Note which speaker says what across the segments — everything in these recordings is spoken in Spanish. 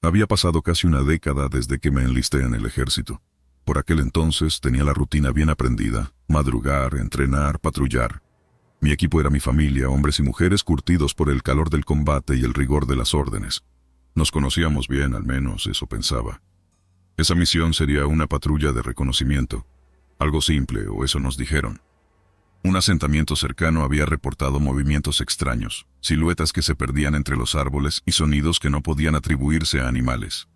Speaker 1: Había pasado casi una década desde que me enlisté en el ejército. Por aquel entonces tenía la rutina bien aprendida: madrugar, entrenar, patrullar. Mi equipo era mi familia, hombres y mujeres curtidos por el calor del combate y el rigor de las órdenes. Nos conocíamos bien, al menos eso pensaba. Esa misión sería una patrulla de reconocimiento. Algo simple, o eso nos dijeron. Un asentamiento cercano había reportado movimientos extraños, siluetas que se perdían entre los árboles y sonidos que no podían atribuirse a animales.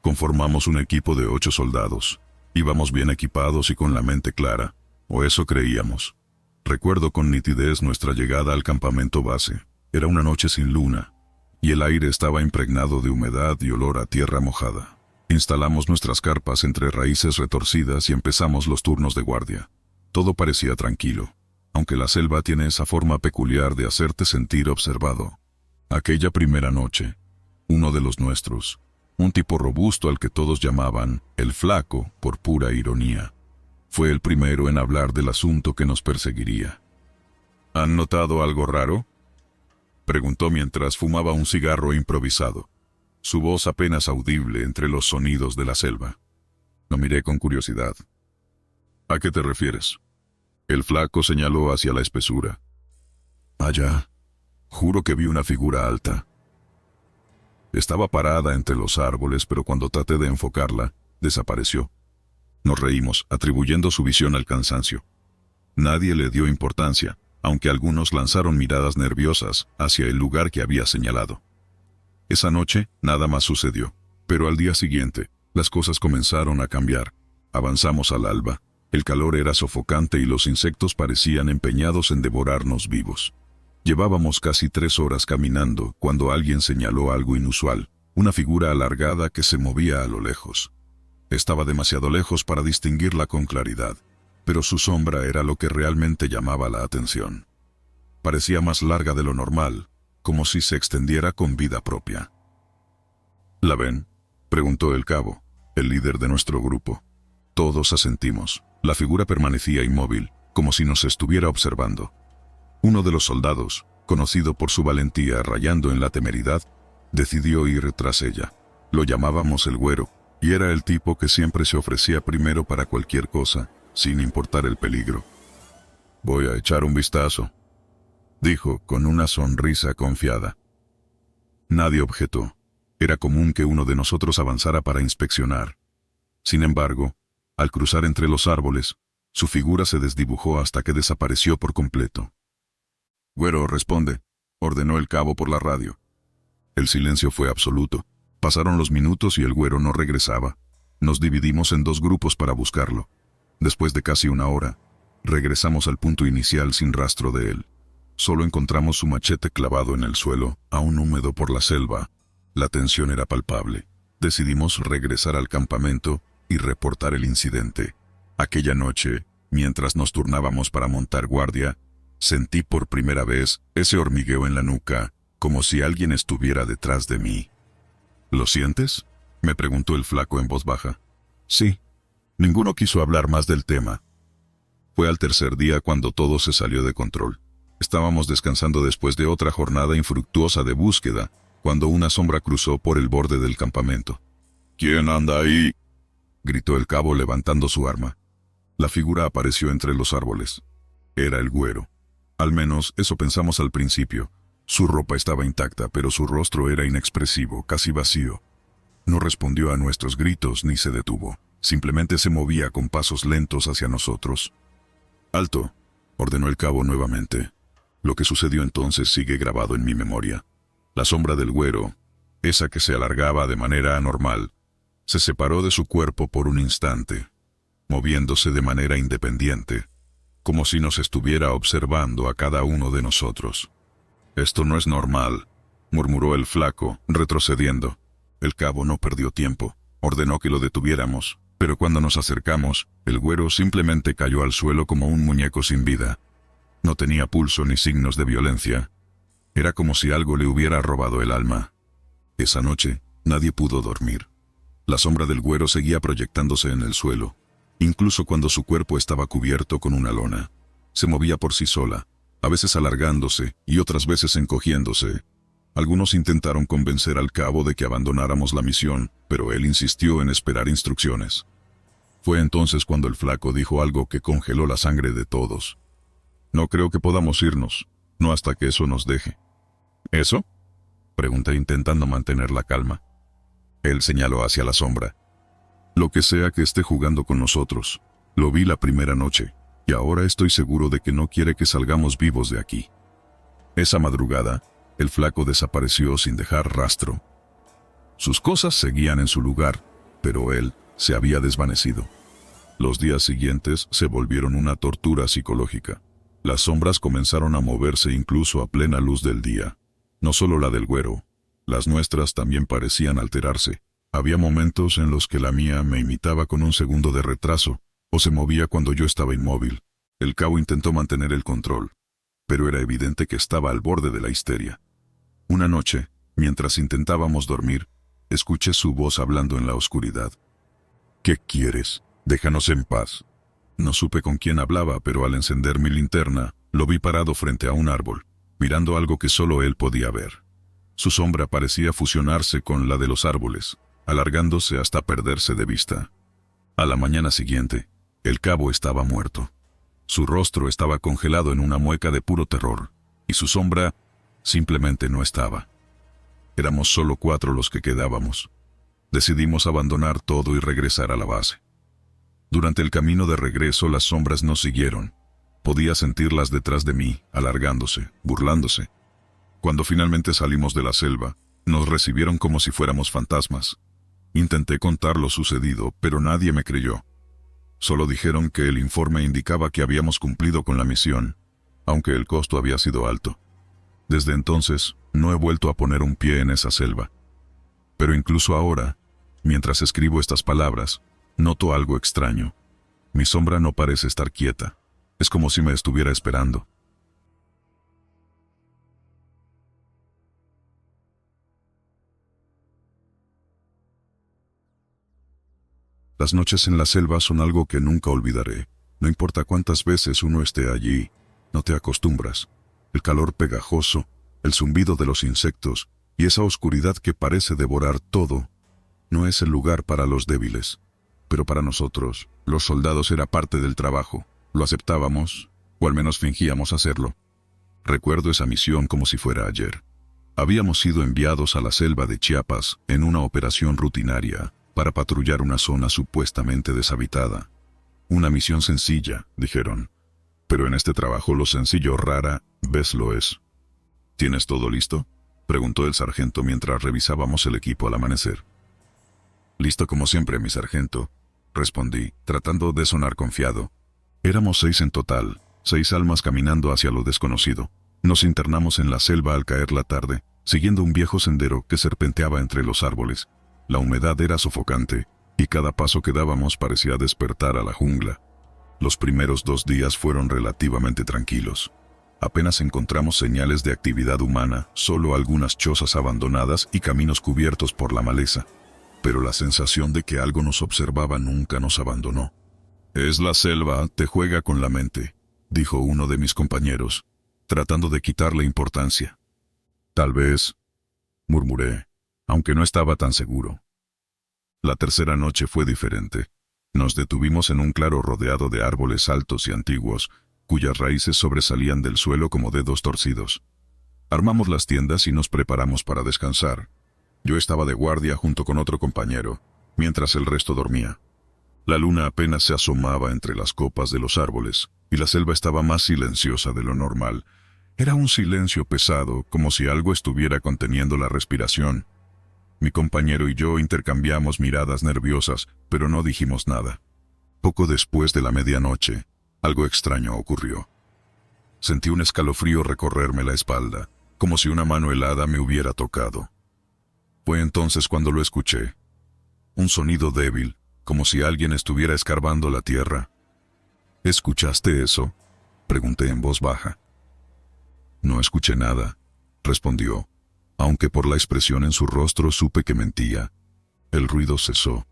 Speaker 1: Conformamos un equipo de 8 soldados. Íbamos bien equipados y con la mente clara, o eso creíamos. Recuerdo con nitidez nuestra llegada al campamento base. Era una noche sin luna, y el aire estaba impregnado de humedad y olor a tierra mojada. Instalamos nuestras carpas entre raíces retorcidas y empezamos los turnos de guardia. Todo parecía tranquilo, aunque la selva tiene esa forma peculiar de hacerte sentir observado. Aquella primera noche, uno de los nuestros, un tipo robusto al que todos llamaban el Flaco por pura ironía, fue el primero en hablar del asunto que nos perseguiría. ¿Han notado algo raro?, preguntó mientras fumaba un cigarro improvisado, su voz apenas audible entre los sonidos de la selva. Lo miré con curiosidad. ¿A qué te refieres? El Flaco señaló hacia la espesura. Allá, juro que vi una figura alta. Estaba parada entre los árboles, pero cuando traté de enfocarla, desapareció. Nos reímos, atribuyendo su visión al cansancio. Nadie le dio importancia, aunque algunos lanzaron miradas nerviosas hacia el lugar que había señalado. Esa noche, nada más sucedió, pero al día siguiente, las cosas comenzaron a cambiar. Avanzamos al alba. El calor era sofocante y los insectos parecían empeñados en devorarnos vivos. Llevábamos casi 3 horas caminando cuando alguien señaló algo inusual, una figura alargada que se movía a lo lejos. Estaba demasiado lejos para distinguirla con claridad, pero su sombra era lo que realmente llamaba la atención. Parecía más larga de lo normal, como si se extendiera con vida propia. ¿La ven?, preguntó el cabo, el líder de nuestro grupo. Todos asentimos. La figura permanecía inmóvil, como si nos estuviera observando. Uno de los soldados, conocido por su valentía rayando en la temeridad, decidió ir tras ella. Lo llamábamos el Güero, y era el tipo que siempre se ofrecía primero para cualquier cosa, sin importar el peligro. «Voy a echar un vistazo», dijo con una sonrisa confiada. Nadie objetó. Era común que uno de nosotros avanzara para inspeccionar. Sin embargo, al cruzar entre los árboles, su figura se desdibujó hasta que desapareció por completo. «Güero, responde», ordenó el cabo por la radio. El silencio fue absoluto. Pasaron los minutos y el Güero no regresaba. Nos dividimos en 2 grupos para buscarlo. Después de casi una hora, regresamos al punto inicial sin rastro de él. Solo encontramos su machete clavado en el suelo, aún húmedo por la selva. La tensión era palpable. Decidimos regresar al campamento y reportar el incidente. Aquella noche, mientras nos turnábamos para montar guardia, sentí por primera vez ese hormigueo en la nuca, como si alguien estuviera detrás de mí. ¿Lo sientes?, me preguntó el Flaco en voz baja. Sí. Ninguno quiso hablar más del tema. Fue al tercer día cuando todo se salió de control. Estábamos descansando después de otra jornada infructuosa de búsqueda, cuando una sombra cruzó por el borde del campamento. «¿Quién anda ahí?», gritó el cabo levantando su arma. La figura apareció entre los árboles. Era el Güero. Al menos eso pensamos al principio. Su ropa estaba intacta, pero su rostro era inexpresivo, casi vacío. No respondió a nuestros gritos ni se detuvo. Simplemente se movía con pasos lentos hacia nosotros. «Alto», ordenó el cabo nuevamente. Lo que sucedió entonces sigue grabado en mi memoria. La sombra del Güero, esa que se alargaba de manera anormal, se separó de su cuerpo por un instante, moviéndose de manera independiente, como si nos estuviera observando a cada uno de nosotros. «Esto no es normal», murmuró el Flaco, retrocediendo. El cabo no perdió tiempo. Ordenó que lo detuviéramos, pero cuando nos acercamos, el Güero simplemente cayó al suelo como un muñeco sin vida. No tenía pulso ni signos de violencia. Era como si algo le hubiera robado el alma. Esa noche, nadie pudo dormir. La sombra del Güero seguía proyectándose en el suelo, incluso cuando su cuerpo estaba cubierto con una lona. Se movía por sí sola, a veces alargándose y otras veces encogiéndose. Algunos intentaron convencer al cabo de que abandonáramos la misión, pero él insistió en esperar instrucciones. Fue entonces cuando el flaco dijo algo que congeló la sangre de todos. No creo que podamos irnos, no hasta que eso nos deje. ¿Eso?, pregunté intentando mantener la calma. Él señaló hacia la sombra. Lo que sea que esté jugando con nosotros, lo vi la primera noche, y ahora estoy seguro de que no quiere que salgamos vivos de aquí. Esa madrugada, el flaco desapareció sin dejar rastro. Sus cosas seguían en su lugar, pero él se había desvanecido. Los días siguientes se volvieron una tortura psicológica. Las sombras comenzaron a moverse incluso a plena luz del día. No solo la del güero, las nuestras también parecían alterarse. Había momentos en los que la mía me imitaba con un segundo de retraso, o se movía cuando yo estaba inmóvil. El cabo intentó mantener el control, pero era evidente que estaba al borde de la histeria. Una noche, mientras intentábamos dormir, escuché su voz hablando en la oscuridad. «¿Qué quieres? Déjanos en paz». No supe con quién hablaba, pero al encender mi linterna, lo vi parado frente a un árbol, mirando algo que solo él podía ver. Su sombra parecía fusionarse con la de los árboles, alargándose hasta perderse de vista. A la mañana siguiente, el cabo estaba muerto. Su rostro estaba congelado en una mueca de puro terror, y su sombra simplemente no estaba. Éramos solo 4 los que quedábamos. Decidimos abandonar todo y regresar a la base. Durante el camino de regreso las sombras nos siguieron. Podía sentirlas detrás de mí, alargándose, burlándose. Cuando finalmente salimos de la selva, nos recibieron como si fuéramos fantasmas. Intenté contar lo sucedido, pero nadie me creyó. Solo dijeron que el informe indicaba que habíamos cumplido con la misión, aunque el costo había sido alto. Desde entonces, no he vuelto a poner un pie en esa selva. Pero incluso ahora, mientras escribo estas palabras, noto algo extraño. Mi sombra no parece estar quieta. Es como si me estuviera esperando. Las noches en la selva son algo que nunca olvidaré. No importa cuántas veces uno esté allí, no te acostumbras. El calor pegajoso, el zumbido de los insectos y esa oscuridad que parece devorar todo, no es el lugar para los débiles. Pero para nosotros, los soldados, era parte del trabajo. Lo aceptábamos, o al menos fingíamos hacerlo. Recuerdo esa misión como si fuera ayer. Habíamos sido enviados a la selva de Chiapas en una operación rutinaria para patrullar una zona supuestamente deshabitada. Una misión sencilla, dijeron. Pero en este trabajo lo sencillo rara vez lo es. ¿Tienes todo listo?, preguntó el sargento mientras revisábamos el equipo al amanecer. Listo como siempre, mi sargento, respondí, tratando de sonar confiado. Éramos 6 en total, 6 almas caminando hacia lo desconocido. Nos internamos en la selva al caer la tarde, siguiendo un viejo sendero que serpenteaba entre los árboles. La humedad era sofocante, y cada paso que dábamos parecía despertar a la jungla. Los primeros 2 días fueron relativamente tranquilos. Apenas encontramos señales de actividad humana, solo algunas chozas abandonadas y caminos cubiertos por la maleza. Pero la sensación de que algo nos observaba nunca nos abandonó. «Es la selva, te juega con la mente», dijo uno de mis compañeros, tratando de quitarle importancia. «Tal vez», murmuré, aunque no estaba tan seguro. La tercera noche fue diferente. Nos detuvimos en un claro rodeado de árboles altos y antiguos, cuyas raíces sobresalían del suelo como dedos torcidos. Armamos las tiendas y nos preparamos para descansar. Yo estaba de guardia junto con otro compañero, mientras el resto dormía. La luna apenas se asomaba entre las copas de los árboles, y la selva estaba más silenciosa de lo normal. Era un silencio pesado, como si algo estuviera conteniendo la respiración. Mi compañero y yo intercambiamos miradas nerviosas, pero no dijimos nada. Poco después de la medianoche, algo extraño ocurrió. Sentí un escalofrío recorrerme la espalda, como si una mano helada me hubiera tocado. Fue entonces cuando lo escuché. Un sonido débil, como si alguien estuviera escarbando la tierra. ¿Escuchaste eso?, pregunté en voz baja. No escuché nada, respondió, aunque por la expresión en su rostro supe que mentía. El ruido cesó,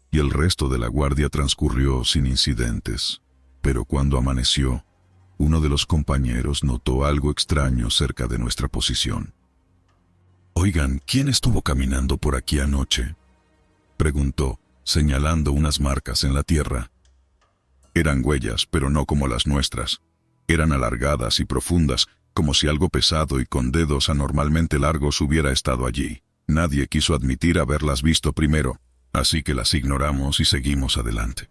Speaker 1: y el resto de la guardia transcurrió sin incidentes. Pero cuando amaneció, uno de los compañeros notó algo extraño cerca de nuestra posición. Oigan, ¿quién estuvo caminando por aquí anoche?, preguntó, señalando unas marcas en la tierra. Eran huellas, pero no como las nuestras. Eran alargadas y profundas, como si algo pesado y con dedos anormalmente largos hubiera estado allí. Nadie quiso admitir haberlas visto primero, así que las ignoramos y seguimos adelante.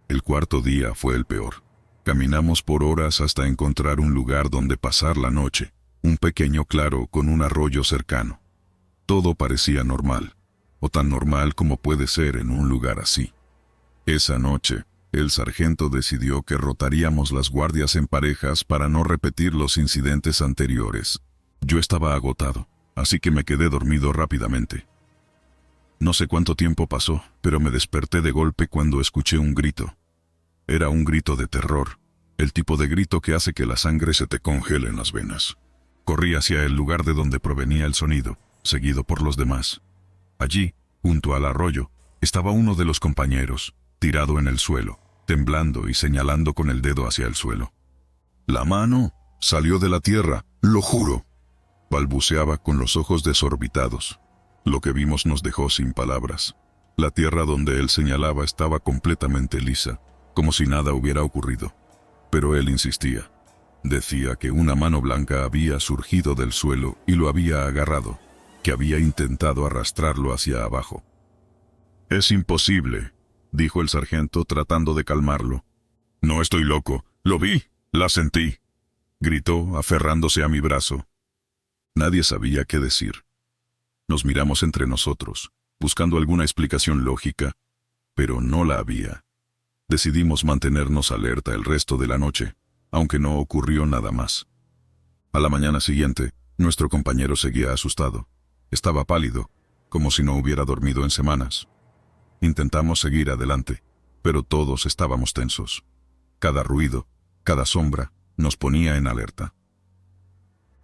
Speaker 1: El cuarto día fue el peor. Caminamos por horas hasta encontrar un lugar donde pasar la noche, un pequeño claro con un arroyo cercano. Todo parecía normal, o tan normal como puede ser en un lugar así. Esa noche, el sargento decidió que rotaríamos las guardias en parejas para no repetir los incidentes anteriores. Yo estaba agotado, así que me quedé dormido rápidamente. No sé cuánto tiempo pasó, pero me desperté de golpe cuando escuché un grito. Era un grito de terror, el tipo de grito que hace que la sangre se te congele en las venas. Corrí hacia el lugar de donde provenía el sonido, seguido por los demás. Allí, junto al arroyo, estaba uno de los compañeros, tirado en el suelo, temblando y señalando con el dedo hacia el suelo. «La mano salió de la tierra, lo juro», balbuceaba con los ojos desorbitados. Lo que vimos nos dejó sin palabras. La tierra donde él señalaba estaba completamente lisa, como si nada hubiera ocurrido. Pero él insistía. Decía que una mano blanca había surgido del suelo y lo había agarrado, que había intentado arrastrarlo hacia abajo. «Es imposible», dijo el sargento tratando de calmarlo. «No estoy loco, lo vi, la sentí», gritó aferrándose a mi brazo. Nadie sabía qué decir. Nos miramos entre nosotros, buscando alguna explicación lógica, pero no la había. Decidimos mantenernos alerta el resto de la noche, aunque no ocurrió nada más. A la mañana siguiente, nuestro compañero seguía asustado. Estaba pálido, como si no hubiera dormido en semanas. Intentamos seguir adelante, pero todos estábamos tensos. Cada ruido, cada sombra, nos ponía en alerta.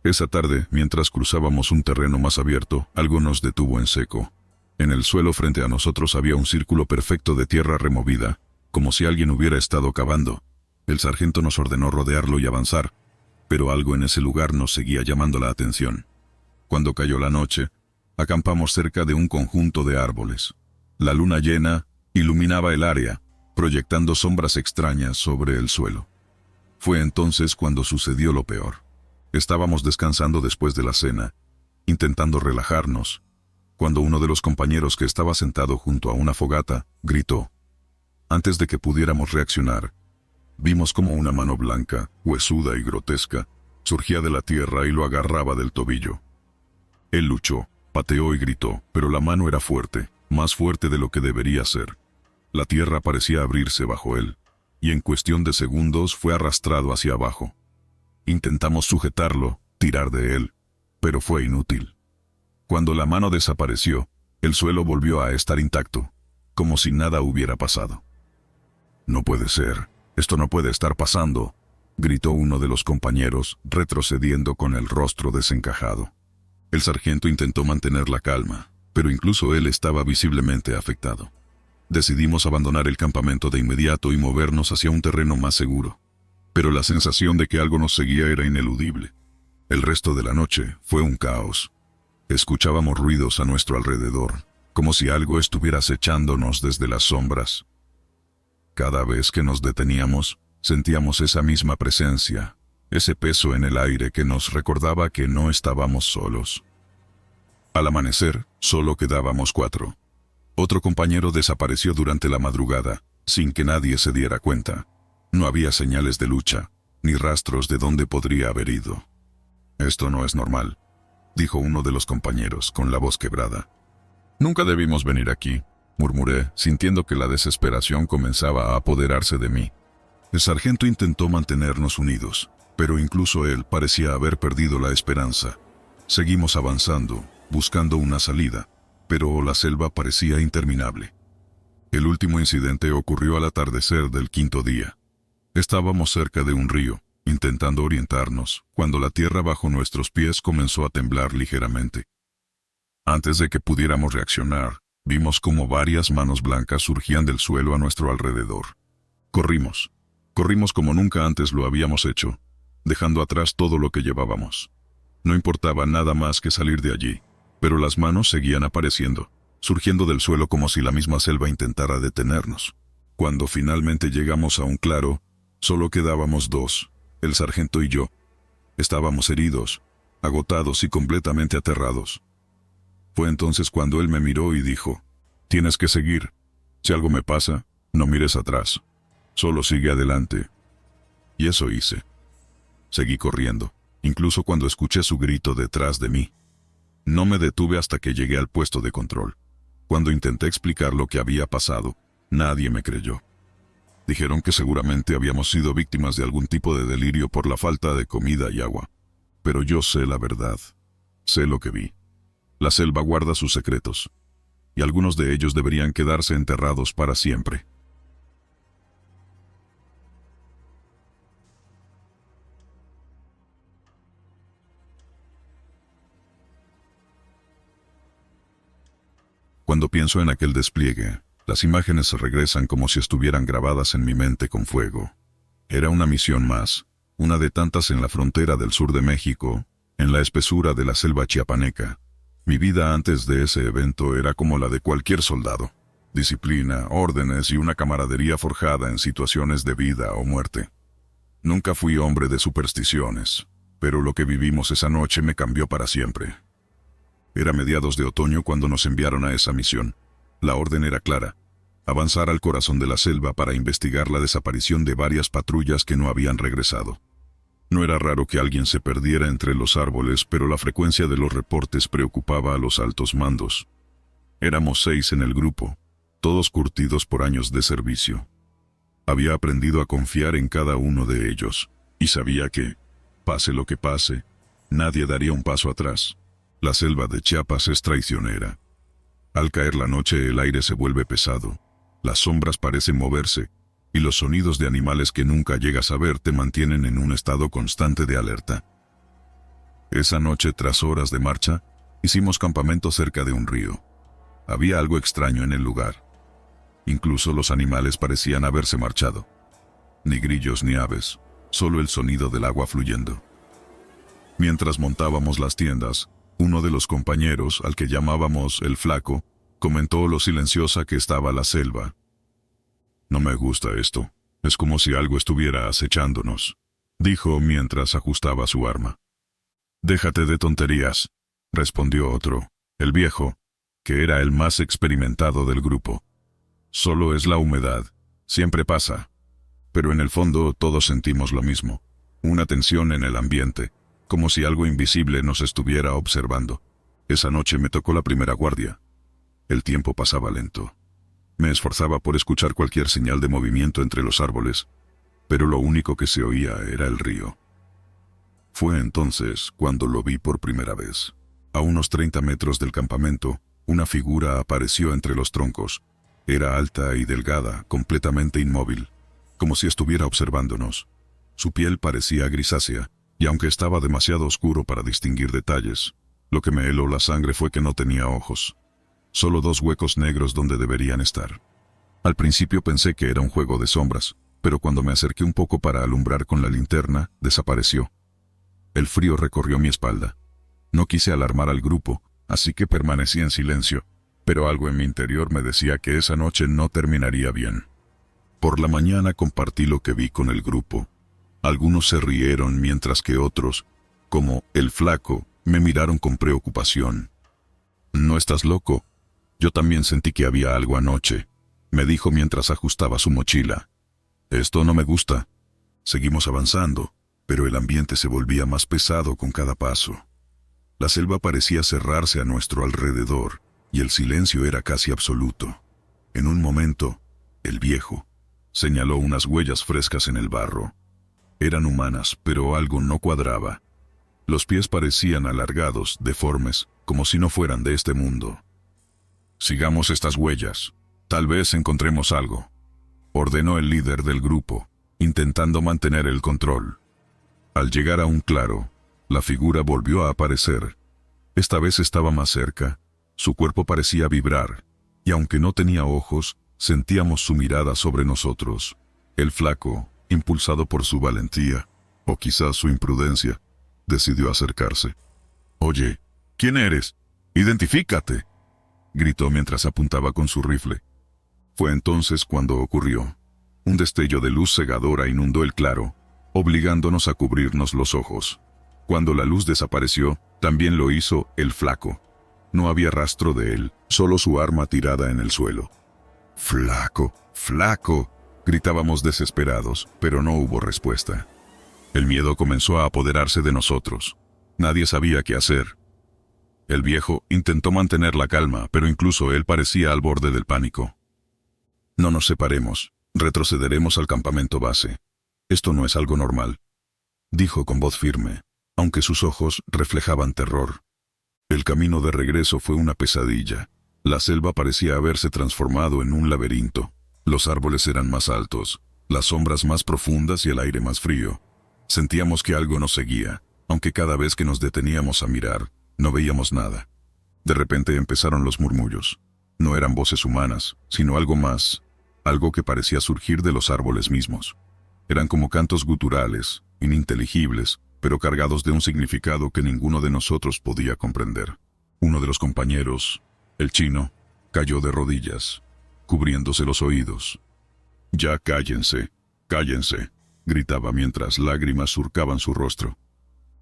Speaker 1: Esa tarde, mientras cruzábamos un terreno más abierto, algo nos detuvo en seco. En el suelo frente a nosotros había un círculo perfecto de tierra removida, como si alguien hubiera estado cavando. El sargento nos ordenó rodearlo y avanzar, pero algo en ese lugar nos seguía llamando la atención. Cuando cayó la noche, acampamos cerca de un conjunto de árboles. La luna llena iluminaba el área, proyectando sombras extrañas sobre el suelo. Fue entonces cuando sucedió lo peor. Estábamos descansando después de la cena, intentando relajarnos, cuando uno de los compañeros que estaba sentado junto a una fogata gritó. Antes de que pudiéramos reaccionar, vimos como una mano blanca, huesuda y grotesca, surgía de la tierra y lo agarraba del tobillo. Él luchó, pateó y gritó, pero la mano era fuerte, más fuerte de lo que debería ser. La tierra parecía abrirse bajo él, y en cuestión de segundos fue arrastrado hacia abajo. Intentamos sujetarlo, tirar de él, pero fue inútil. Cuando la mano desapareció, el suelo volvió a estar intacto, como si nada hubiera pasado. «No puede ser, esto no puede estar pasando», gritó uno de los compañeros, retrocediendo con el rostro desencajado. El sargento intentó mantener la calma, pero incluso él estaba visiblemente afectado. Decidimos abandonar el campamento de inmediato y movernos hacia un terreno más seguro. Pero la sensación de que algo nos seguía era ineludible. El resto de la noche fue un caos. Escuchábamos ruidos a nuestro alrededor, como si algo estuviera acechándonos desde las sombras. Cada vez que nos deteníamos, sentíamos esa misma presencia, ese peso en el aire que nos recordaba que no estábamos solos. Al amanecer, solo quedábamos 4. Otro compañero desapareció durante la madrugada, sin que nadie se diera cuenta. No había señales de lucha, ni rastros de dónde podría haber ido. «Esto no es normal», dijo uno de los compañeros con la voz quebrada. «Nunca debimos venir aquí», murmuré, sintiendo que la desesperación comenzaba a apoderarse de mí. El sargento intentó mantenernos unidos, pero incluso él parecía haber perdido la esperanza. Seguimos avanzando, buscando una salida, pero la selva parecía interminable. El último incidente ocurrió al atardecer del 5.º día. Estábamos cerca de un río, intentando orientarnos, cuando la tierra bajo nuestros pies comenzó a temblar ligeramente. Antes de que pudiéramos reaccionar, vimos como varias manos blancas surgían del suelo a nuestro alrededor. Corrimos como nunca antes lo habíamos hecho, dejando atrás todo lo que llevábamos. No importaba nada más que salir de allí. pero las manos seguían apareciendo, surgiendo del suelo como si la misma selva intentara detenernos. Cuando finalmente llegamos a un claro, solo quedábamos dos, el sargento y yo. Estábamos heridos, agotados y completamente aterrados. Fue entonces cuando él me miró y dijo: «Tienes que seguir. Si algo me pasa, no mires atrás. Solo sigue adelante». Y eso hice. Seguí corriendo, incluso cuando escuché su grito detrás de mí. No me detuve hasta que llegué al puesto de control. Cuando intenté explicar lo que había pasado, nadie me creyó. Dijeron que seguramente habíamos sido víctimas de algún tipo de delirio por la falta de comida y agua. Pero yo sé la verdad. Sé lo que vi. La selva guarda sus secretos, y algunos de ellos deberían quedarse enterrados para siempre. Cuando pienso en aquel despliegue, las imágenes se regresan como si estuvieran grabadas en mi mente con fuego. Era una misión más, una de tantas en la frontera del sur de México, en la espesura de la selva chiapaneca. Mi vida antes de ese evento era como la de cualquier soldado. Disciplina, órdenes y una camaradería forjada en situaciones de vida o muerte. Nunca fui hombre de supersticiones, pero lo que vivimos esa noche me cambió para siempre. Era mediados de otoño cuando nos enviaron a esa misión. La orden era clara: avanzar al corazón de la selva para investigar la desaparición de varias patrullas que no habían regresado. No era raro que alguien se perdiera entre los árboles, pero la frecuencia de los reportes preocupaba a los altos mandos. Éramos 6 en el grupo, todos curtidos por años de servicio. Había aprendido a confiar en cada uno de ellos, y sabía que, pase lo que pase, nadie daría un paso atrás. La selva de Chiapas es traicionera. Al caer la noche el aire se vuelve pesado, las sombras parecen moverse, y los sonidos de animales que nunca llegas a ver te mantienen en un estado constante de alerta. Esa noche, tras horas de marcha, hicimos campamento cerca de un río. Había algo extraño en el lugar. Incluso los animales parecían haberse marchado. Ni grillos ni aves, solo el sonido del agua fluyendo. Mientras montábamos las tiendas, uno de los compañeros, al que llamábamos el Flaco, comentó lo silenciosa que estaba la selva. «No me gusta esto. Es como si algo estuviera acechándonos», dijo mientras ajustaba su arma. «Déjate de tonterías», respondió otro, el viejo, que era el más experimentado del grupo. «Solo es la humedad. Siempre pasa». Pero en el fondo todos sentimos lo mismo, una tensión en el ambiente, como si algo invisible nos estuviera observando. Esa noche me tocó la primera guardia. El tiempo pasaba lento. Me esforzaba por escuchar cualquier señal de movimiento entre los árboles, pero lo único que se oía era el río. Fue entonces cuando lo vi por primera vez. A unos 30 metros del campamento, una figura apareció entre los troncos. Era alta y delgada, completamente inmóvil, como si estuviera observándonos. Su piel parecía grisácea, y aunque estaba demasiado oscuro para distinguir detalles, lo que me heló la sangre fue que no tenía ojos. Solo 2 huecos negros donde deberían estar. Al principio pensé que era un juego de sombras, pero cuando me acerqué un poco para alumbrar con la linterna, desapareció. El frío recorrió mi espalda. No quise alarmar al grupo, así que permanecí en silencio, pero algo en mi interior me decía que esa noche no terminaría bien. Por la mañana compartí lo que vi con el grupo. Algunos se rieron mientras que otros, como el Flaco, me miraron con preocupación. «¿No estás loco? Yo también sentí que había algo anoche», me dijo mientras ajustaba su mochila. «Esto no me gusta». Seguimos avanzando, pero el ambiente se volvía más pesado con cada paso. La selva parecía cerrarse a nuestro alrededor, y el silencio era casi absoluto. En un momento, el viejo señaló unas huellas frescas en el barro. Eran humanas, pero algo no cuadraba. Los pies parecían alargados, deformes, como si no fueran de este mundo. «Sigamos estas huellas. Tal vez encontremos algo», ordenó el líder del grupo, intentando mantener el control. Al llegar a un claro, la figura volvió a aparecer. Esta vez estaba más cerca, su cuerpo parecía vibrar, y aunque no tenía ojos, sentíamos su mirada sobre nosotros. El Flaco, impulsado por su valentía, o quizás su imprudencia, decidió acercarse. «Oye, ¿quién eres? ¡Identifícate!, gritó mientras apuntaba con su rifle. Fue entonces cuando ocurrió. Un destello de luz cegadora inundó el claro, obligándonos a cubrirnos los ojos. Cuando la luz desapareció, también lo hizo el flaco. No había rastro de él, solo su arma tirada en el suelo. ¡Flaco! ¡Flaco!, gritábamos desesperados, pero no hubo respuesta. El miedo comenzó a apoderarse de nosotros. Nadie sabía qué hacer. El viejo intentó mantener la calma, pero incluso él parecía al borde del pánico. No nos separemos, retrocederemos al campamento base. Esto no es algo normal, dijo con voz firme, aunque sus ojos reflejaban terror. El camino de regreso fue una pesadilla. La selva parecía haberse transformado en un laberinto. Los árboles eran más altos, las sombras más profundas y el aire más frío. Sentíamos que algo nos seguía, aunque cada vez que nos deteníamos a mirar, no veíamos nada. De repente empezaron los murmullos. No eran voces humanas, sino algo más, algo que parecía surgir de los árboles mismos. Eran como cantos guturales, ininteligibles, pero cargados de un significado que ninguno de nosotros podía comprender. Uno de los compañeros, el chino, cayó de rodillas, cubriéndose los oídos. «Ya cállense, cállense», gritaba mientras lágrimas surcaban su rostro.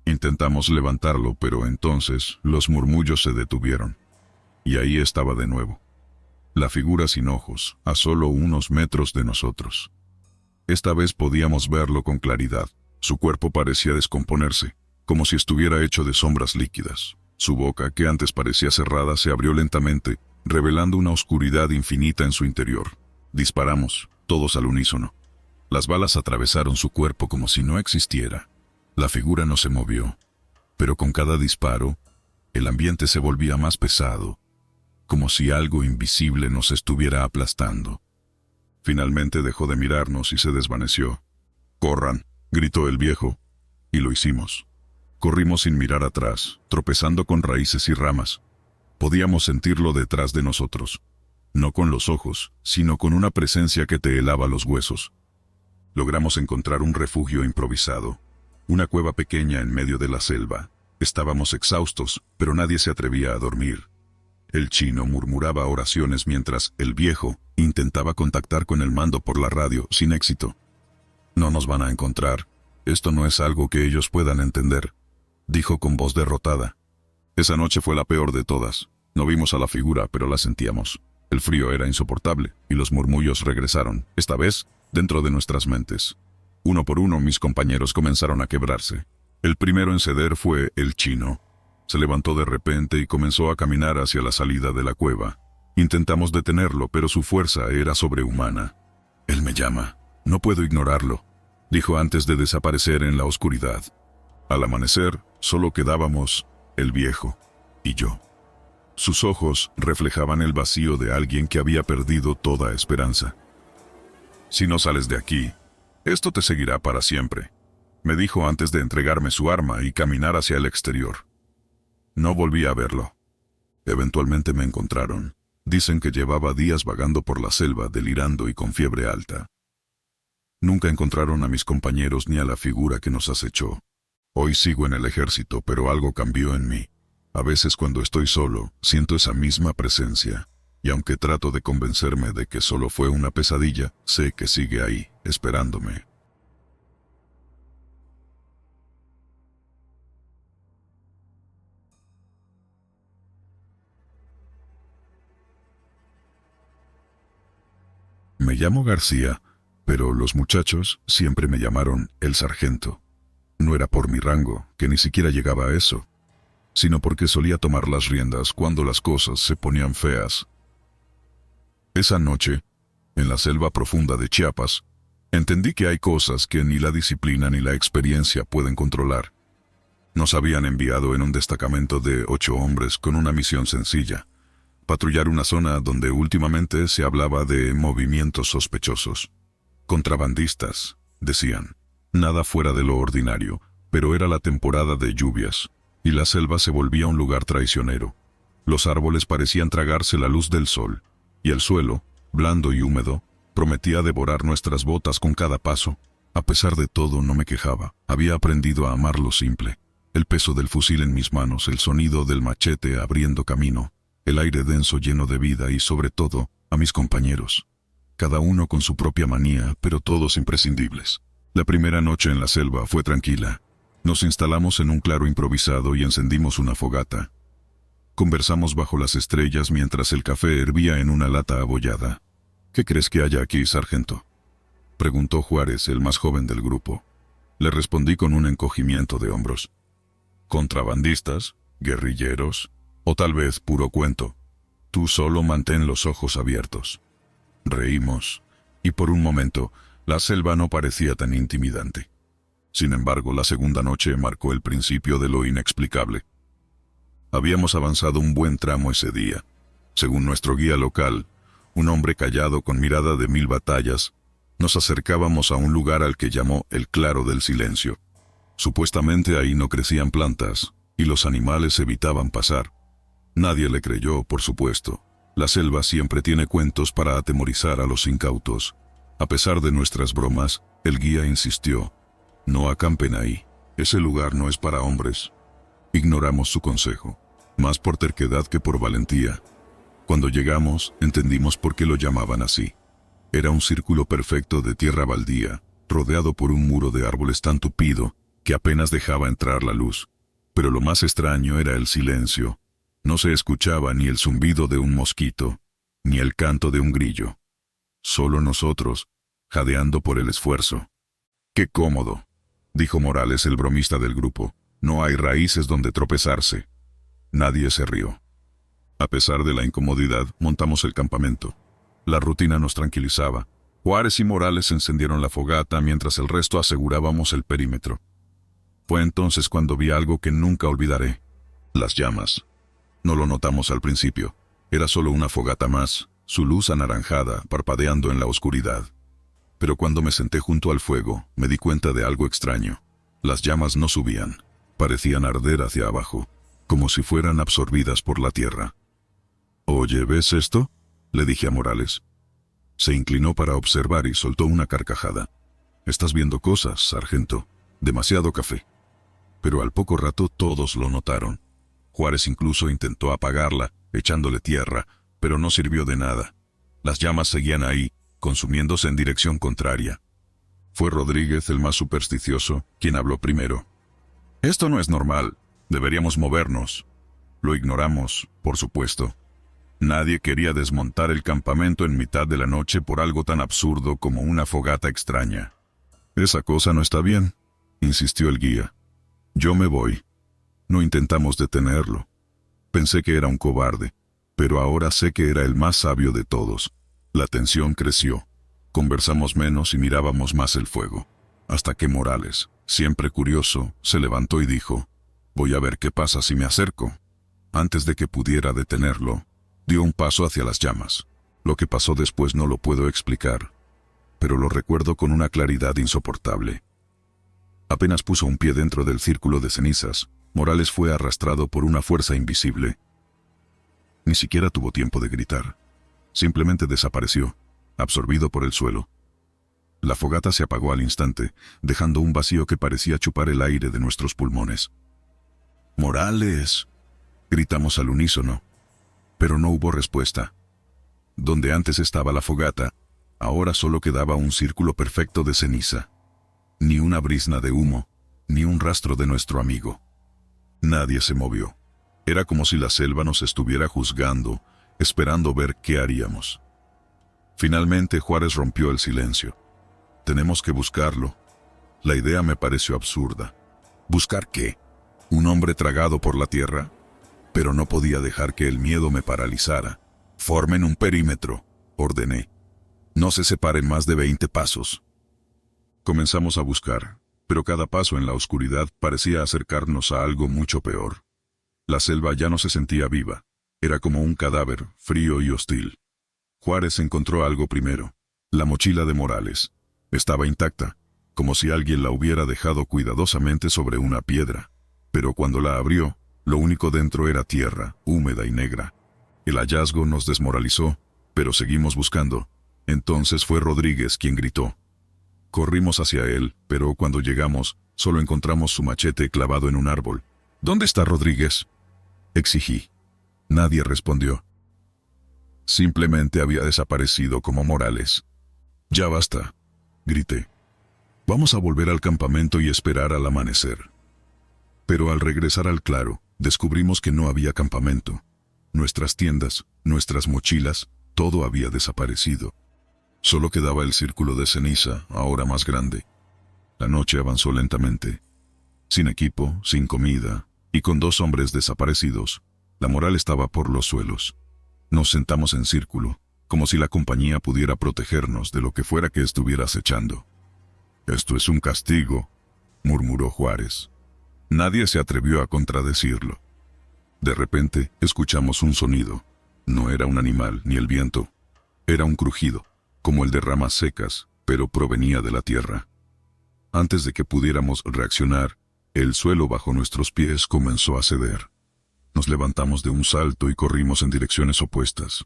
Speaker 1: Intentamos levantarlo, pero entonces los murmullos se detuvieron. Y ahí estaba de nuevo. La figura sin ojos, a solo unos metros de nosotros. Esta vez podíamos verlo con claridad. Su cuerpo parecía descomponerse, como si estuviera hecho de sombras líquidas. Su boca, que antes parecía cerrada, se abrió lentamente, revelando una oscuridad infinita en su interior. Disparamos, todos al unísono. Las balas atravesaron su cuerpo como si no existiera. La figura no se movió, pero con cada disparo, el ambiente se volvía más pesado, como si algo invisible nos estuviera aplastando. Finalmente dejó de mirarnos y se desvaneció. «¡Corran!», gritó el viejo, y lo hicimos. Corrimos sin mirar atrás, tropezando con raíces y ramas. Podíamos sentirlo detrás de nosotros, no con los ojos, sino con una presencia que te helaba los huesos. Logramos encontrar un refugio improvisado, una cueva pequeña en medio de la selva. Estábamos exhaustos, pero nadie se atrevía a dormir. El chino murmuraba oraciones mientras el viejo intentaba contactar con el mando por la radio, sin éxito. «No nos van a encontrar. Esto no es algo que ellos puedan entender», dijo con voz derrotada. Esa noche fue la peor de todas. No vimos a la figura, pero la sentíamos. El frío era insoportable, y los murmullos regresaron, esta vez dentro de nuestras mentes. Uno por uno mis compañeros comenzaron a quebrarse. El primero en ceder fue el chino. Se levantó de repente y comenzó a caminar hacia la salida de la cueva. Intentamos detenerlo, pero su fuerza era sobrehumana. «Él me llama. No puedo ignorarlo», dijo antes de desaparecer en la oscuridad. Al amanecer, solo quedábamos el viejo y yo. Sus ojos reflejaban el vacío de alguien que había perdido toda esperanza. «Si no sales de aquí, esto te seguirá para siempre», me dijo antes de entregarme su arma y caminar hacia el exterior. No volví a verlo. Eventualmente me encontraron. Dicen que llevaba días vagando por la selva, delirando y con fiebre alta. Nunca encontraron a mis compañeros ni a la figura que nos acechó. Hoy sigo en el ejército, pero algo cambió en mí. A veces cuando estoy solo, siento esa misma presencia, y aunque trato de convencerme de que solo fue una pesadilla, sé que sigue ahí, esperándome. Me llamo García, pero los muchachos siempre me llamaron el sargento. No era por mi rango, que ni siquiera llegaba a eso, sino porque solía tomar las riendas cuando las cosas se ponían feas. Esa noche, en la selva profunda de Chiapas, entendí que hay cosas que ni la disciplina ni la experiencia pueden controlar. Nos habían enviado en un destacamento de 8 hombres con una misión sencilla: patrullar una zona donde últimamente se hablaba de movimientos sospechosos. Contrabandistas, decían. Nada fuera de lo ordinario, pero era la temporada de lluvias, y la selva se volvía un lugar traicionero. Los árboles parecían tragarse la luz del sol, y el suelo, blando y húmedo, prometía devorar nuestras botas con cada paso. A pesar de todo, no me quejaba. Había aprendido a amar lo simple. El peso del fusil en mis manos, el sonido del machete abriendo camino, el aire denso lleno de vida y, sobre todo, a mis compañeros. Cada uno con su propia manía, pero todos imprescindibles. La primera noche en la selva fue tranquila. Nos instalamos en un claro improvisado y encendimos una fogata. Conversamos bajo las estrellas mientras el café hervía en una lata abollada. ¿Qué crees que haya aquí, sargento?, preguntó Juárez, el más joven del grupo. Le respondí con un encogimiento de hombros. ¿Contrabandistas? ¿Guerrilleros? ¿O tal vez puro cuento? Tú solo mantén los ojos abiertos. Reímos, y por un momento, la selva no parecía tan intimidante. Sin embargo, la segunda noche marcó el principio de lo inexplicable. Habíamos avanzado un buen tramo ese día. Según nuestro guía local, un hombre callado con mirada de 1000 batallas, nos acercábamos a un lugar al que llamó el Claro del Silencio. Supuestamente ahí no crecían plantas, y los animales evitaban pasar. Nadie le creyó, por supuesto. La selva siempre tiene cuentos para atemorizar a los incautos. A pesar de nuestras bromas, el guía insistió: no acampen ahí. Ese lugar no es para hombres. Ignoramos su consejo, más por terquedad que por valentía. Cuando llegamos, entendimos por qué lo llamaban así. Era un círculo perfecto de tierra baldía, rodeado por un muro de árboles tan tupido que apenas dejaba entrar la luz. Pero lo más extraño era el silencio. No se escuchaba ni el zumbido de un mosquito, ni el canto de un grillo. Solo nosotros, jadeando por el esfuerzo. ¡Qué cómodo!, dijo Morales, el bromista del grupo. No hay raíces donde tropezarse. Nadie se rió. A pesar de la incomodidad, montamos el campamento. La rutina nos tranquilizaba. Juárez y Morales encendieron la fogata mientras el resto asegurábamos el perímetro. Fue entonces cuando vi algo que nunca olvidaré: las llamas. No lo notamos al principio. Era solo una fogata más, su luz anaranjada parpadeando en la oscuridad. Pero cuando me senté junto al fuego, me di cuenta de algo extraño. Las llamas no subían. Parecían arder hacia abajo, como si fueran absorbidas por la tierra. «Oye, ¿ves esto?», le dije a Morales. Se inclinó para observar y soltó una carcajada. «Estás viendo cosas, sargento. Demasiado café». Pero al poco rato todos lo notaron. Juárez incluso intentó apagarla, echándole tierra, pero no sirvió de nada. Las llamas seguían ahí, consumiéndose en dirección contraria. Fue Rodríguez, el más supersticioso, quien habló primero. «Esto no es normal. Deberíamos movernos». Lo ignoramos, por supuesto. Nadie quería desmontar el campamento en mitad de la noche por algo tan absurdo como una fogata extraña. «Esa cosa no está bien», insistió el guía. «Yo me voy». No intentamos detenerlo. Pensé que era un cobarde, pero ahora sé que era el más sabio de todos. La tensión creció. Conversamos menos y mirábamos más el fuego. Hasta que Morales, siempre curioso, se levantó y dijo: «Voy a ver qué pasa si me acerco». Antes de que pudiera detenerlo, dio un paso hacia las llamas. Lo que pasó después no lo puedo explicar, pero lo recuerdo con una claridad insoportable. Apenas puso un pie dentro del círculo de cenizas, Morales fue arrastrado por una fuerza invisible. Ni siquiera tuvo tiempo de gritar. Simplemente desapareció, absorbido por el suelo. La fogata se apagó al instante, dejando un vacío que parecía chupar el aire de nuestros pulmones. «¡Morales!», gritamos al unísono. Pero no hubo respuesta. Donde antes estaba la fogata, ahora solo quedaba un círculo perfecto de ceniza. Ni una brizna de humo, ni un rastro de nuestro amigo. Nadie se movió. Era como si la selva nos estuviera juzgando, esperando ver qué haríamos. Finalmente Juárez rompió el silencio. «Tenemos que buscarlo». La idea me pareció absurda. ¿Buscar qué? ¿Un hombre tragado por la tierra? Pero no podía dejar que el miedo me paralizara. «Formen un perímetro», ordené. «No se separen más de 20 pasos». Comenzamos a buscar, pero cada paso en la oscuridad parecía acercarnos a algo mucho peor. La selva ya no se sentía viva. Era como un cadáver, frío y hostil. Juárez encontró algo primero: la mochila de Morales. Estaba intacta, como si alguien la hubiera dejado cuidadosamente sobre una piedra. Pero cuando la abrió, lo único dentro era tierra, húmeda y negra. El hallazgo nos desmoralizó, pero seguimos buscando. Entonces fue Rodríguez quien gritó. Corrimos hacia él, pero cuando llegamos, Solo encontramos su machete clavado en un árbol. ¿Dónde está Rodríguez?, exigí. Nadie respondió. Simplemente había desaparecido como Morales. Ya basta, grité. Vamos a volver al campamento y esperar al amanecer. Pero al regresar al claro, descubrimos que no había campamento. Nuestras tiendas, nuestras mochilas, todo había desaparecido. Solo quedaba el círculo de ceniza, ahora más grande. La noche avanzó lentamente. Sin equipo, sin comida, y con 2 hombres desaparecidos, la moral estaba por los suelos. Nos sentamos en círculo, como si la compañía pudiera protegernos de lo que fuera que estuviera acechando. «Esto es un castigo», murmuró Juárez. Nadie se atrevió a contradecirlo. De repente, escuchamos un sonido. No era un animal ni el viento. Era un crujido, como el de ramas secas, pero provenía de la tierra. Antes de que pudiéramos reaccionar, el suelo bajo nuestros pies comenzó a ceder. Nos levantamos de un salto y corrimos en direcciones opuestas.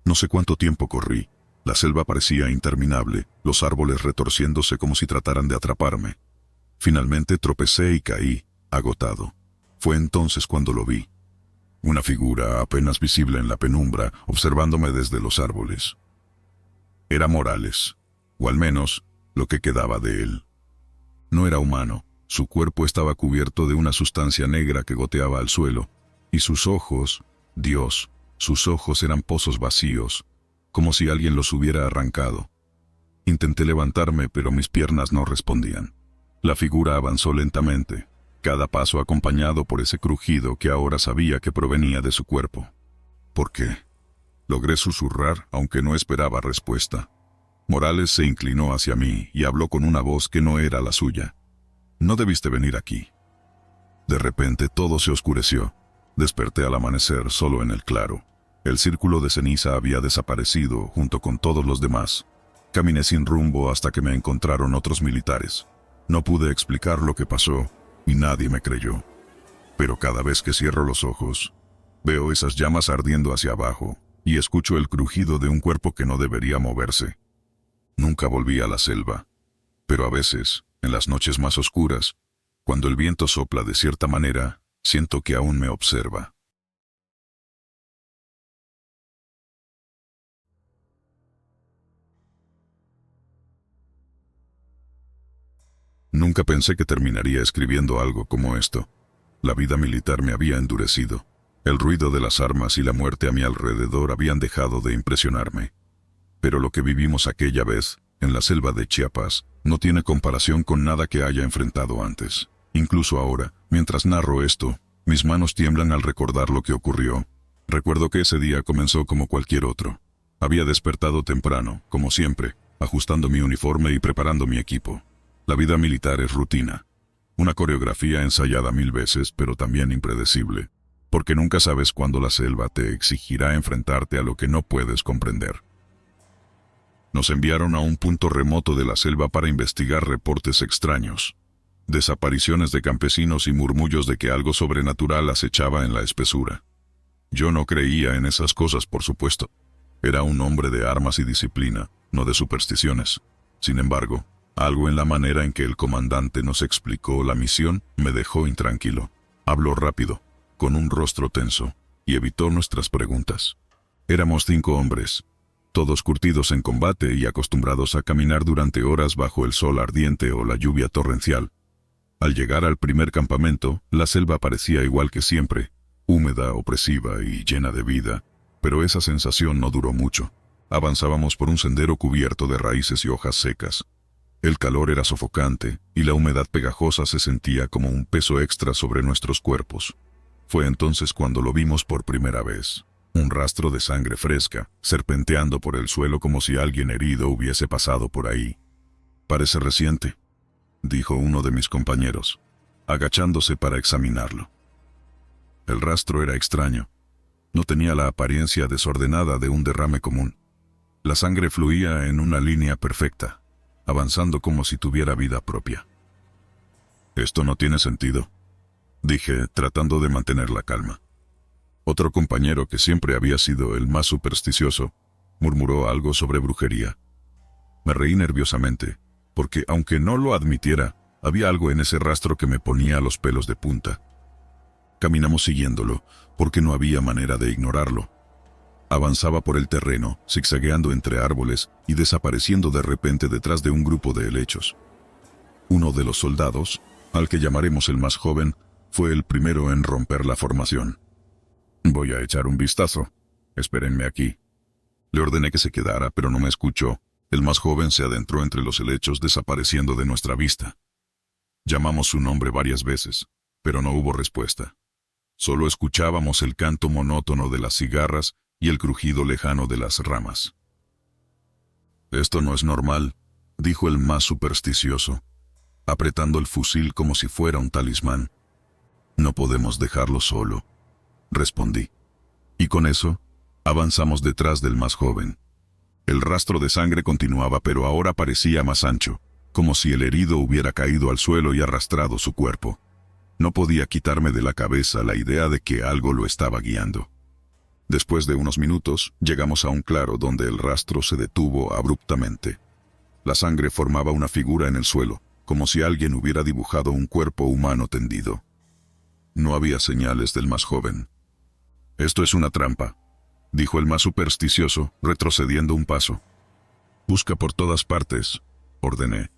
Speaker 1: No sé cuánto tiempo corrí. La selva parecía interminable, los árboles retorciéndose como si trataran de atraparme. Finalmente tropecé y caí, agotado. Fue entonces cuando lo vi. Una figura apenas visible en la penumbra, observándome desde los árboles. Era Morales, o al menos lo que quedaba de él. No era humano, su cuerpo estaba cubierto de una sustancia negra que goteaba al suelo, y sus ojos, Dios, sus ojos eran pozos vacíos, como si alguien los hubiera arrancado. Intenté levantarme, pero mis piernas no respondían. La figura avanzó lentamente, cada paso acompañado por ese crujido que ahora sabía que provenía de su cuerpo. ¿Por qué? Logré susurrar, aunque no esperaba respuesta. Morales se inclinó hacia mí y habló con una voz que no era la suya. «No debiste venir aquí». De repente todo se oscureció. Desperté al amanecer solo en el claro. El círculo de ceniza había desaparecido junto con todos los demás. Caminé sin rumbo hasta que me encontraron otros militares. No pude explicar lo que pasó y nadie me creyó. Pero cada vez que cierro los ojos, veo esas llamas ardiendo hacia abajo y escucho el crujido de un cuerpo que no debería moverse. Nunca volví a la selva, pero a veces, en las noches más oscuras, cuando el viento sopla de cierta manera, siento que aún me observa. Nunca pensé que terminaría escribiendo algo como esto. La vida militar me había endurecido. El ruido de las armas y la muerte a mi alrededor habían dejado de impresionarme. Pero lo que vivimos aquella vez, en la selva de Chiapas, no tiene comparación con nada que haya enfrentado antes. Incluso ahora, mientras narro esto, mis manos tiemblan al recordar lo que ocurrió. Recuerdo que ese día comenzó como cualquier otro. Había despertado temprano, como siempre, ajustando mi uniforme y preparando mi equipo. La vida militar es rutina. Una coreografía ensayada 1000 veces, pero también impredecible, porque nunca sabes cuándo la selva te exigirá enfrentarte a lo que no puedes comprender. Nos enviaron a un punto remoto de la selva para investigar reportes extraños, desapariciones de campesinos y murmullos de que algo sobrenatural acechaba en la espesura. Yo no creía en esas cosas, por supuesto. Era un hombre de armas y disciplina, no de supersticiones. Sin embargo, algo en la manera en que el comandante nos explicó la misión me dejó intranquilo. Habló rápido, con un rostro tenso, y evitó nuestras preguntas. Éramos 5 hombres, todos curtidos en combate y acostumbrados a caminar durante horas bajo el sol ardiente o la lluvia torrencial. Al llegar al primer campamento, la selva parecía igual que siempre, húmeda, opresiva y llena de vida, pero esa sensación no duró mucho. Avanzábamos por un sendero cubierto de raíces y hojas secas. El calor era sofocante y la humedad pegajosa se sentía como un peso extra sobre nuestros cuerpos. Fue entonces cuando lo vimos por primera vez. Un rastro de sangre fresca, serpenteando por el suelo como si alguien herido hubiese pasado por ahí. «Parece reciente», dijo uno de mis compañeros, agachándose para examinarlo. El rastro era extraño. No tenía la apariencia desordenada de un derrame común. La sangre fluía en una línea perfecta, avanzando como si tuviera vida propia. «Esto no tiene sentido», dije, tratando de mantener la calma. Otro compañero, que siempre había sido el más supersticioso, murmuró algo sobre brujería. Me reí nerviosamente, porque aunque no lo admitiera, Había algo en ese rastro que me ponía los pelos de punta. Caminamos siguiéndolo, porque no había manera de ignorarlo. Avanzaba por el terreno, zigzagueando entre árboles y desapareciendo de repente detrás de un grupo de helechos. Uno de los soldados, al que llamaremos el más joven, fue el primero en romper la formación. «Voy a echar un vistazo. Espérenme aquí». Le ordené que se quedara, pero no me escuchó. El más joven se adentró entre los helechos, desapareciendo de nuestra vista. Llamamos su nombre varias veces, pero no hubo respuesta. Solo escuchábamos el canto monótono de las cigarras y el crujido lejano de las ramas. «Esto no es normal», dijo el más supersticioso, apretando el fusil como si fuera un talismán. «No podemos dejarlo solo», respondí. Y con eso, avanzamos detrás del más joven. El rastro de sangre continuaba, pero ahora parecía más ancho, como si el herido hubiera caído al suelo y arrastrado su cuerpo. No podía quitarme de la cabeza la idea de que algo lo estaba guiando. Después de unos minutos, llegamos a un claro donde el rastro se detuvo abruptamente. La sangre formaba una figura en el suelo, como si alguien hubiera dibujado un cuerpo humano tendido. No había señales del más joven. «Esto es una trampa», dijo el más supersticioso, retrocediendo un paso. «Busca por todas partes», ordené.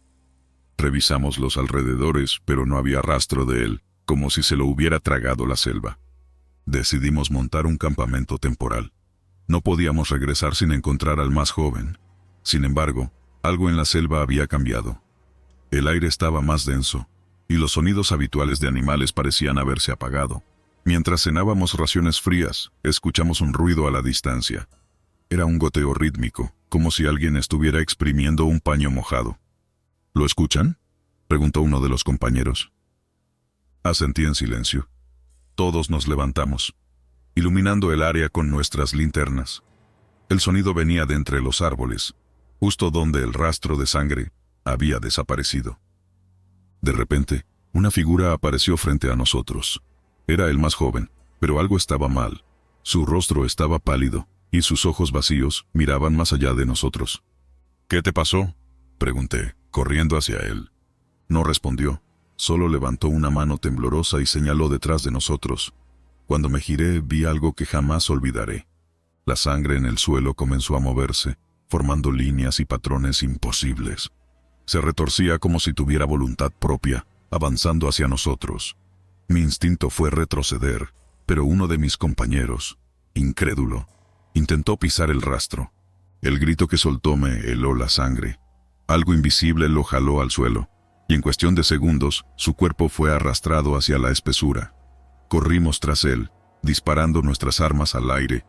Speaker 1: Revisamos los alrededores, pero no había rastro de él, como si se lo hubiera tragado la selva. Decidimos montar un campamento temporal. No podíamos regresar sin encontrar al más joven. Sin embargo, algo en la selva había cambiado. El aire estaba más denso, y los sonidos habituales de animales parecían haberse apagado. Mientras cenábamos raciones frías, escuchamos un ruido a la distancia. Era un goteo rítmico, como si alguien estuviera exprimiendo un paño mojado. «¿Lo escuchan?», preguntó uno de los compañeros. Asentí en silencio. Todos nos levantamos, iluminando el área con nuestras linternas. El sonido venía de entre los árboles, justo donde el rastro de sangre había desaparecido. De repente, una figura apareció frente a nosotros. Era el más joven, pero algo estaba mal. Su rostro estaba pálido, y sus ojos vacíos miraban más allá de nosotros. «¿Qué te pasó?», pregunté, corriendo hacia él. No respondió, solo levantó una mano temblorosa y señaló detrás de nosotros. Cuando me giré, vi algo que jamás olvidaré. La sangre en el suelo comenzó a moverse, formando líneas y patrones imposibles. Se retorcía como si tuviera voluntad propia, avanzando hacia nosotros. Mi instinto fue retroceder, pero uno de mis compañeros, incrédulo, intentó pisar el rastro. El grito que soltó me heló la sangre. Algo invisible lo jaló al suelo, y en cuestión de segundos, su cuerpo fue arrastrado hacia la espesura. Corrimos tras él, disparando nuestras armas al aire,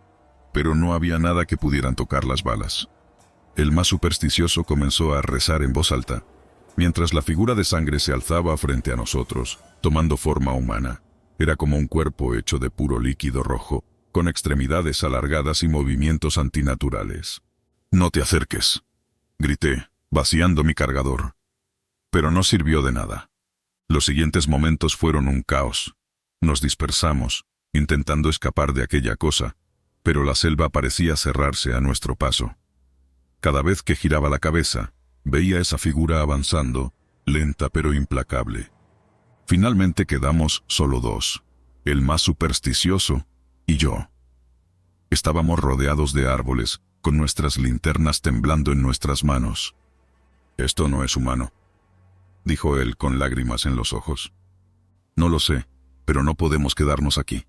Speaker 1: pero no había nada que pudieran tocar las balas. El más supersticioso comenzó a rezar en voz alta, mientras la figura de sangre se alzaba frente a nosotros, tomando forma humana. Era como un cuerpo hecho de puro líquido rojo, con extremidades alargadas y movimientos antinaturales. «No te acerques», grité, vaciando mi cargador. Pero no sirvió de nada. Los siguientes momentos fueron un caos. Nos dispersamos, intentando escapar de aquella cosa, pero la selva parecía cerrarse a nuestro paso. Cada vez que giraba la cabeza, veía esa figura avanzando, lenta pero implacable. Finalmente quedamos solo dos, el más supersticioso y yo. Estábamos rodeados de árboles, con nuestras linternas temblando en nuestras manos. «Esto no es humano», dijo él con lágrimas en los ojos. «No lo sé, pero no podemos quedarnos aquí».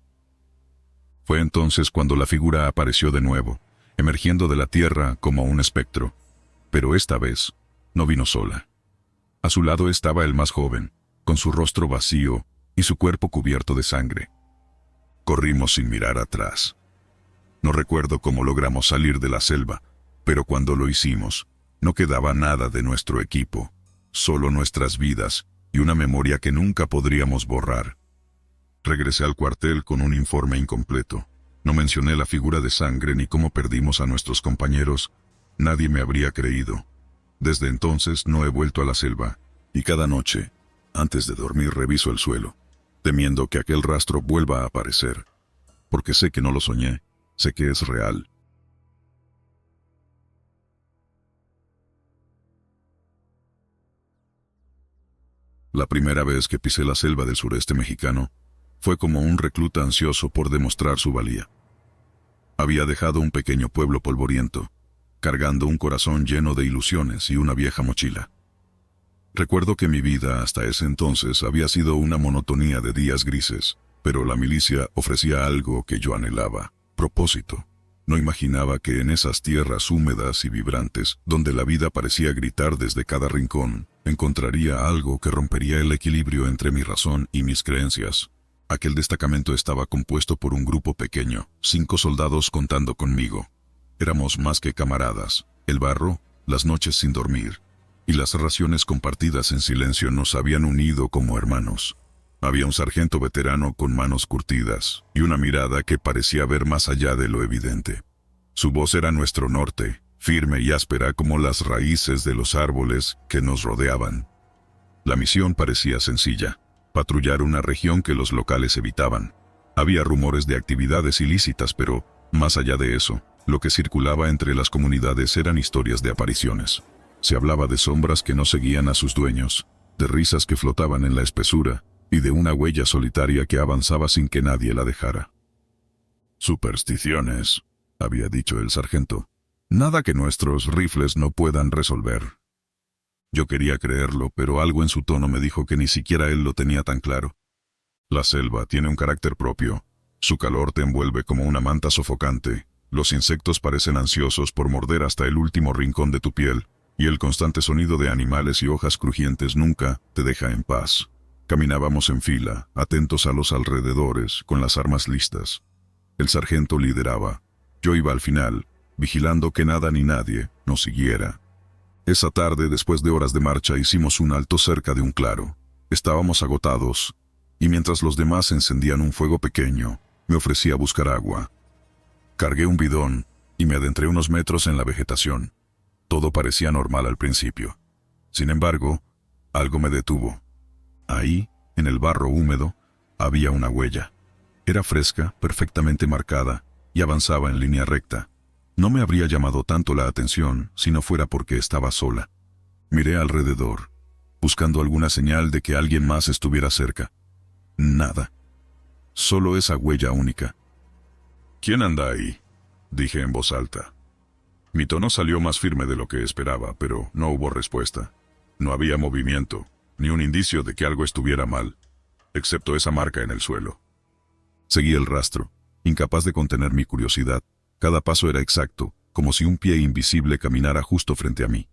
Speaker 1: Fue entonces cuando la figura apareció de nuevo, emergiendo de la tierra como un espectro. Pero esta vez, no vino sola. A su lado estaba el más joven, con su rostro vacío y su cuerpo cubierto de sangre. Corrimos sin mirar atrás. No recuerdo cómo logramos salir de la selva, pero cuando lo hicimos, no quedaba nada de nuestro equipo, solo nuestras vidas y una memoria que nunca podríamos borrar. Regresé al cuartel con un informe incompleto. No mencioné la figura de sangre ni cómo perdimos a nuestros compañeros. Nadie me habría creído. Desde entonces no he vuelto a la selva, y cada noche, antes de dormir, reviso el suelo, temiendo que aquel rastro vuelva a aparecer. Porque sé que no lo soñé, sé que es real. La primera vez que pisé la selva del sureste mexicano, fue como un recluta ansioso por demostrar su valía. Había dejado un pequeño pueblo polvoriento, cargando un corazón lleno de ilusiones y una vieja mochila. Recuerdo que mi vida hasta ese entonces había sido una monotonía de días grises, pero la milicia ofrecía algo que yo anhelaba: propósito. No imaginaba que en esas tierras húmedas y vibrantes, donde la vida parecía gritar desde cada rincón, encontraría algo que rompería el equilibrio entre mi razón y mis creencias. Aquel destacamento estaba compuesto por un grupo pequeño, 5 soldados contando conmigo. Éramos más que camaradas. El barro, las noches sin dormir y las raciones compartidas en silencio nos habían unido como hermanos. Había un sargento veterano con manos curtidas y una mirada que parecía ver más allá de lo evidente. Su voz era nuestro norte, firme y áspera como las raíces de los árboles que nos rodeaban. La misión parecía sencilla: patrullar una región que los locales evitaban. Había rumores de actividades ilícitas, pero, más allá de eso, lo que circulaba entre las comunidades eran historias de apariciones. Se hablaba de sombras que no seguían a sus dueños, de risas que flotaban en la espesura, y de una huella solitaria que avanzaba sin que nadie la dejara. «Supersticiones», había dicho el sargento. «Nada que nuestros rifles no puedan resolver». Yo quería creerlo, pero algo en su tono me dijo que ni siquiera él lo tenía tan claro. La selva tiene un carácter propio. Su calor te envuelve como una manta sofocante. Los insectos parecen ansiosos por morder hasta el último rincón de tu piel, y el constante sonido de animales y hojas crujientes nunca te deja en paz. Caminábamos en fila, atentos a los alrededores, con las armas listas. El sargento lideraba. Yo iba al final, vigilando que nada ni nadie nos siguiera. Esa tarde, después de horas de marcha, hicimos un alto cerca de un claro. Estábamos agotados, y mientras los demás encendían un fuego pequeño, me ofrecí a buscar agua. Cargué un bidón y me adentré unos metros en la vegetación. Todo parecía normal al principio. Sin embargo, algo me detuvo. Ahí, en el barro húmedo, había una huella. Era fresca, perfectamente marcada, y avanzaba en línea recta. No me habría llamado tanto la atención si no fuera porque estaba sola. Miré alrededor, buscando alguna señal de que alguien más estuviera cerca. Nada. Solo esa huella única. «¿Quién anda ahí?», dije en voz alta. Mi tono salió más firme de lo que esperaba, pero no hubo respuesta. No había movimiento, ni un indicio de que algo estuviera mal, excepto esa marca en el suelo. Seguí el rastro, incapaz de contener mi curiosidad. Cada paso era exacto, como si un pie invisible caminara justo frente a mí.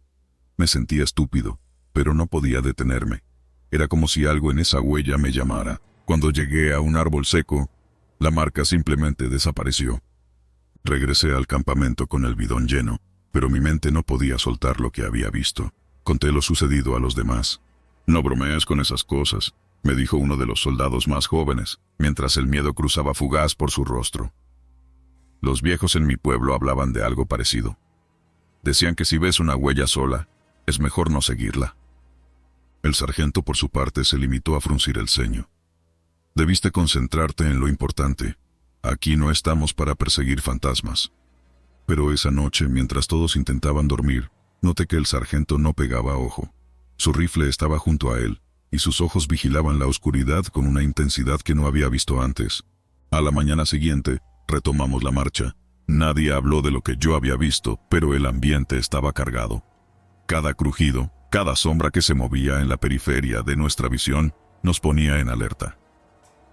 Speaker 1: Me sentía estúpido, pero no podía detenerme. Era como si algo en esa huella me llamara. Cuando llegué a un árbol seco, la marca simplemente desapareció. Regresé al campamento con el bidón lleno, pero mi mente no podía soltar lo que había visto. Conté lo sucedido a los demás. «No bromees con esas cosas», me dijo uno de los soldados más jóvenes, mientras el miedo cruzaba fugaz por su rostro. Los viejos en mi pueblo hablaban de algo parecido. Decían que si ves una huella sola, es mejor no seguirla. El sargento, por su parte, se limitó a fruncir el ceño. «Debiste concentrarte en lo importante. Aquí no estamos para perseguir fantasmas». Pero esa noche, mientras todos intentaban dormir, noté que el sargento no pegaba ojo. Su rifle estaba junto a él, y sus ojos vigilaban la oscuridad con una intensidad que no había visto antes. A la mañana siguiente, retomamos la marcha. Nadie habló de lo que yo había visto, pero el ambiente estaba cargado. Cada crujido, cada sombra que se movía en la periferia de nuestra visión, nos ponía en alerta.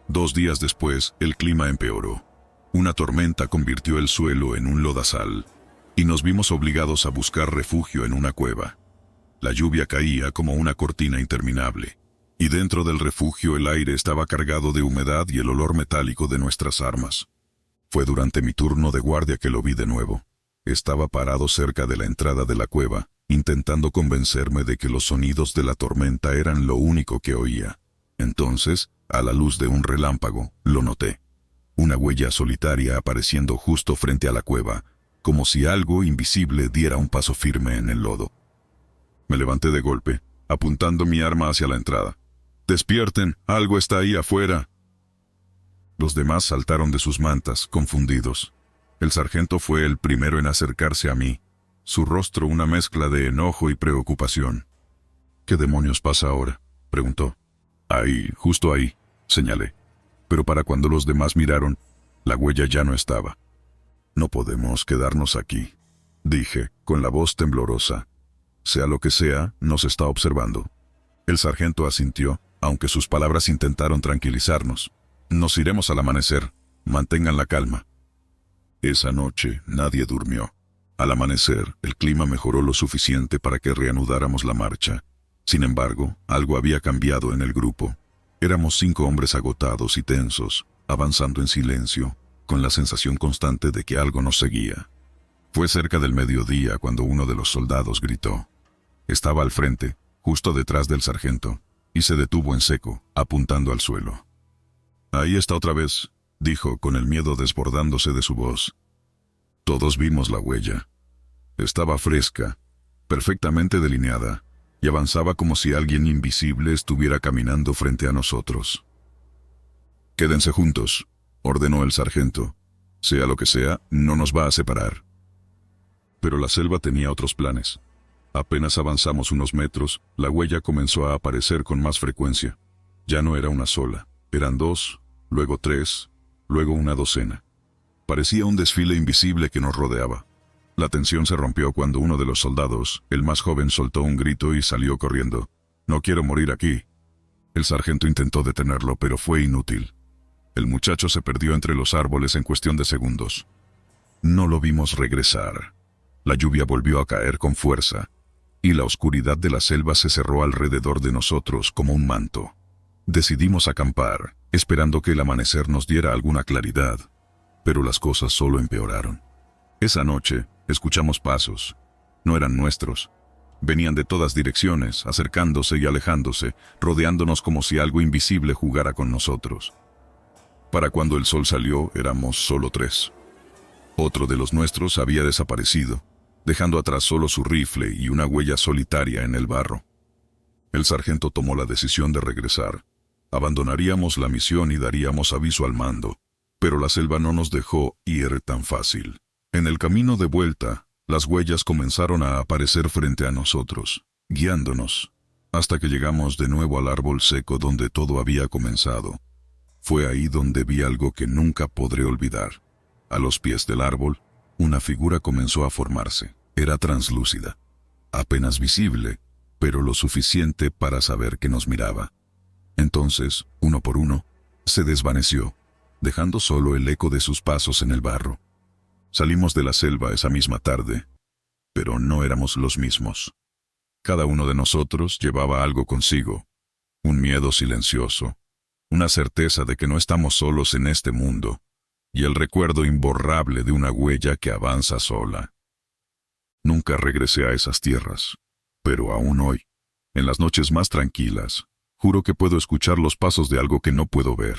Speaker 1: 2 días después, el clima empeoró. Una tormenta convirtió el suelo en un lodazal, y nos vimos obligados a buscar refugio en una cueva. La lluvia caía como una cortina interminable, y dentro del refugio el aire estaba cargado de humedad y el olor metálico de nuestras armas. Fue durante mi turno de guardia que lo vi de nuevo. Estaba parado cerca de la entrada de la cueva, intentando convencerme de que los sonidos de la tormenta eran lo único que oía. Entonces, a la luz de un relámpago, lo noté. Una huella solitaria apareciendo justo frente a la cueva, como si algo invisible diera un paso firme en el lodo. Me levanté de golpe, apuntando mi arma hacia la entrada. «¡Despierten! ¡Algo está ahí afuera!». Los demás saltaron de sus mantas, confundidos. El sargento fue el primero en acercarse a mí, su rostro una mezcla de enojo y preocupación. «¿Qué demonios pasa ahora?», preguntó. Ahí, justo ahí, señalé. Pero para cuando los demás miraron, la huella ya no estaba. No podemos quedarnos aquí, dije, con la voz temblorosa. Sea lo que sea, nos está observando. El sargento asintió, aunque sus palabras intentaron tranquilizarnos. Nos iremos al amanecer. Mantengan la calma. Esa noche nadie durmió. Al amanecer, el clima mejoró lo suficiente para que reanudáramos la marcha. Sin embargo, algo había cambiado en el grupo. Éramos 5 hombres agotados y tensos, avanzando en silencio, con la sensación constante de que algo nos seguía. Fue cerca del mediodía cuando uno de los soldados gritó. Estaba al frente, justo detrás del sargento, y se detuvo en seco, apuntando al suelo. «Ahí está otra vez», dijo con el miedo desbordándose de su voz. Todos vimos la huella. Estaba fresca, perfectamente delineada, y avanzaba como si alguien invisible estuviera caminando frente a nosotros. «Quédense juntos», ordenó el sargento. «Sea lo que sea, no nos va a separar». Pero la selva tenía otros planes. Apenas avanzamos unos metros, la huella comenzó a aparecer con más frecuencia. Ya no era una sola, eran 2, luego 3, luego una docena. Parecía un desfile invisible que nos rodeaba. La tensión se rompió cuando uno de los soldados, el más joven, soltó un grito y salió corriendo. «No quiero morir aquí». El sargento intentó detenerlo, pero fue inútil. El muchacho se perdió entre los árboles en cuestión de segundos. No lo vimos regresar. La lluvia volvió a caer con fuerza, y la oscuridad de la selva se cerró alrededor de nosotros como un manto. Decidimos acampar, esperando que el amanecer nos diera alguna claridad, pero las cosas solo empeoraron. Esa noche, escuchamos pasos. No eran nuestros. Venían de todas direcciones, acercándose y alejándose, rodeándonos como si algo invisible jugara con nosotros. Para cuando el sol salió, éramos solo 3. Otro de los nuestros había desaparecido, dejando atrás solo su rifle y una huella solitaria en el barro. El sargento tomó la decisión de regresar. Abandonaríamos la misión y daríamos aviso al mando, pero la selva no nos dejó ir tan fácil. En el camino de vuelta, las huellas comenzaron a aparecer frente a nosotros, guiándonos, hasta que llegamos de nuevo al árbol seco donde todo había comenzado. Fue ahí donde vi algo que nunca podré olvidar. A los pies del árbol, una figura comenzó a formarse. Era translúcida, apenas visible, pero lo suficiente para saber que nos miraba. Entonces, uno por uno, se desvaneció, dejando solo el eco de sus pasos en el barro. Salimos de la selva esa misma tarde, pero no éramos los mismos. Cada uno de nosotros llevaba algo consigo, un miedo silencioso, una certeza de que no estamos solos en este mundo, y el recuerdo imborrable de una huella que avanza sola. Nunca regresé a esas tierras, pero aún hoy, en las noches más tranquilas, juro que puedo escuchar los pasos de algo que no puedo ver.